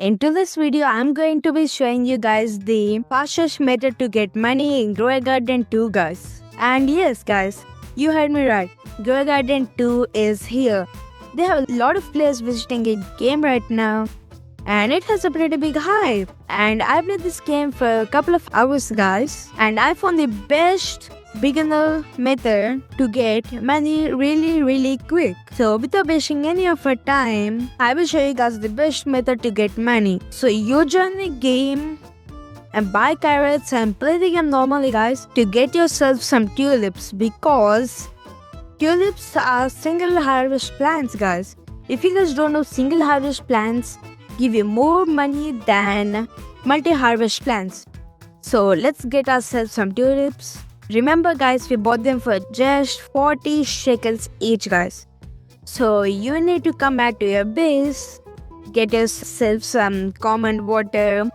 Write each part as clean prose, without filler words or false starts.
Into this video, I'm going to be showing you guys the fastest method to get money in Grow a Garden 2, guys. And yes, guys, you heard me right. Grow a Garden 2 is here. They have a lot of players visiting the game right now, and it has a pretty big hype. And I played this game for a couple of hours, guys, and I found the best beginner method to get money really quick. So without wasting any of our time, I will show you guys the best method to get money. So you join the game and buy carrots and play the game normally, guys, to get yourself some tulips, because tulips are single harvest plants, guys. If you guys don't know, single harvest plants give you more money than multi-harvest plants. So let's get ourselves some tulips. Remember, guys, we bought them for just 40 shekels each, guys. So you need to come back to your base, get yourself some common water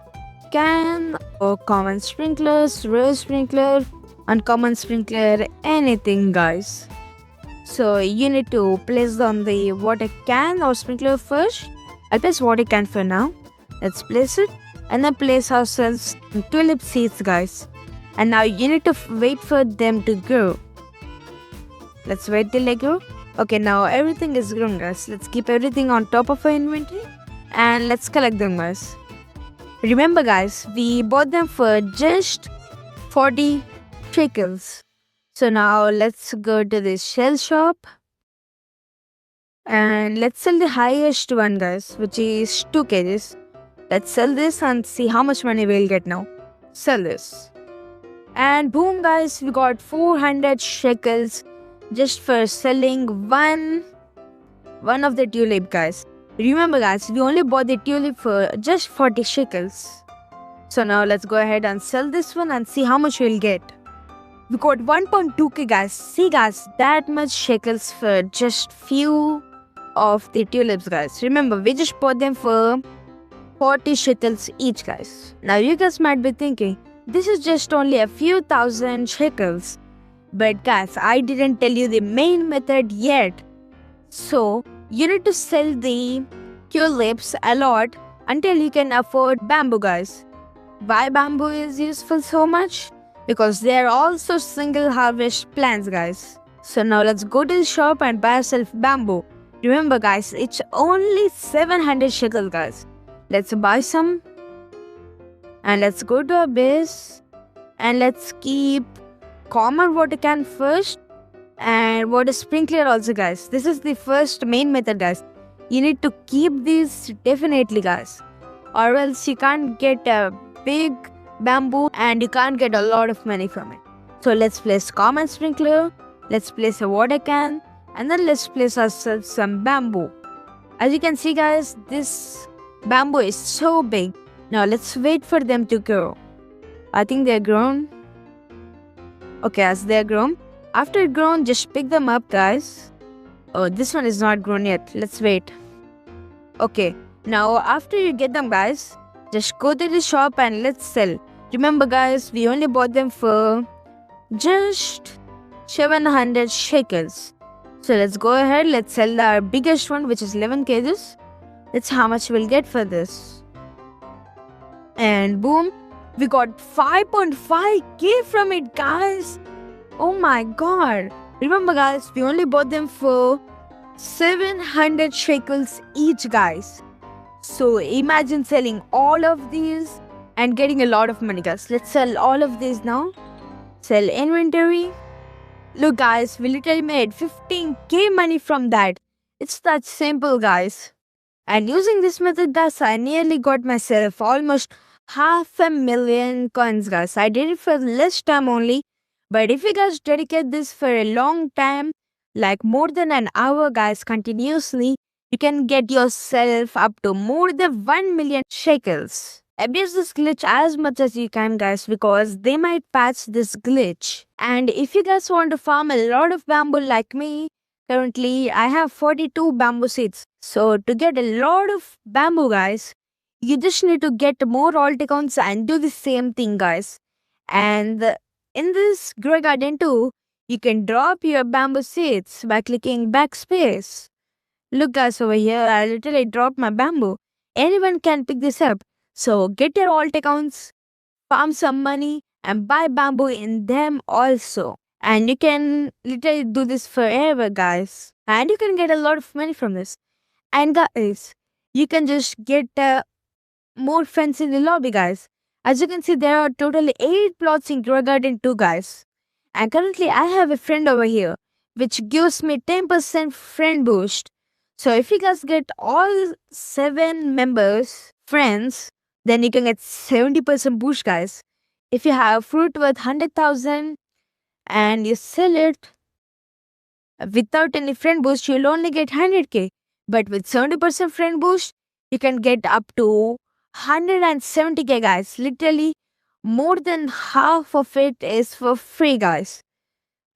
can or common sprinklers, rose sprinkler, uncommon sprinkler, anything, guys. So you need to place on the water can or sprinkler first. I'll place water can for now. Let's place it and then place ourselves tulip seeds, guys. And now you need to wait for them to grow. Let's wait till they grow. Okay, now everything is grown, guys. Let's keep everything on top of our inventory and let's collect them, guys. Remember, guys, we bought them for just 40 shekels. So now let's go to the shell shop and let's sell the highest one, guys, which is 2 kgs. Let's sell this and see how much money we'll get now. Sell this. And boom, guys, we got 400 shekels just for selling one of the tulip, guys. Remember, guys, we only bought the tulip for just 40 shekels. So now let's go ahead and sell this one and see how much we'll get. We got 1.2k, guys. See, guys, that much shekels for just few of the tulips, guys. Remember, we just bought them for 40 shekels each, guys. Now you guys might be thinking, this is just only a few thousand shekels. But guys, I didn't tell you the main method yet. So you need to sell the tulips a lot until you can afford bamboo, guys. Why bamboo is useful so much? Because they are also single harvest plants, guys. So now let's go to the shop and buy ourselves bamboo. Remember, guys, it's only 700 shekels, guys. Let's buy some. And let's go to our base and let's keep common water can first and water sprinkler also, guys. This is the first main method, guys. You need to keep these definitely, guys, or else you can't get a big bamboo and you can't get a lot of money from it. So let's place common sprinkler, let's place a water can, and then let's place ourselves some bamboo. As you can see, guys, this bamboo is so big. Now let's wait for them to grow. I think they're grown. Okay, as they're grown. After grown, just pick them up, guys. Oh, this one is not grown yet. Let's wait. Okay, now after you get them, guys, just go to the shop and let's sell. Remember, guys, we only bought them for just 700 shekels. So let's go ahead. Let's sell our biggest one, which is 11 kgs. That's how much we'll get for this. And boom, we got 5.5k from it, guys. Oh my god. Remember, guys, we only bought them for 700 shekels each, guys. So imagine selling all of these and getting a lot of money, guys. Let's sell all of these now. Sell inventory. Look, guys, we literally made 15k money from that. It's that simple, guys. And using this method, guys, I nearly got myself almost 500,000 coins, guys. I did it for less time only. But if you guys dedicate this for a long time, like more than an hour, guys, continuously, you can get yourself up to more than 1 million shekels. Abuse this glitch as much as you can, guys, because they might patch this glitch. And if you guys want to farm a lot of bamboo like me, currently I have 42 bamboo seeds. So to get a lot of bamboo, guys, you just need to get more alt accounts and do the same thing, guys. And in this Grow a Garden 2, you can drop your bamboo seeds by clicking backspace. Look, guys, over here, I literally dropped my bamboo. anyone can pick this up. So get your alt accounts, farm some money, and buy bamboo in them also. And you can literally do this forever, guys. And you can get a lot of money from this. And guys, you can just get more friends in the lobby, guys. As you can see, there are totally 8 plots in Grow Garden 2, guys. And currently, I have a friend over here, which gives me 10% friend boost. So if you guys get all 7 members, friends, then you can get 70% boost, guys. If you have fruit worth 100,000 and you sell it without any friend boost, you'll only get 100k. But with 70% friend boost, you can get up to 170k, guys. Literally, more than half of it is for free, guys.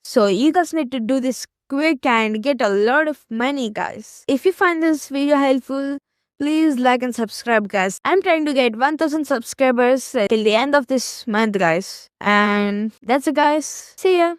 So you guys need to do this quick and get a lot of money, guys. If you find this video helpful, please like and subscribe, guys. I'm trying to get 1000 subscribers till the end of this month, guys. And that's it, guys. See ya.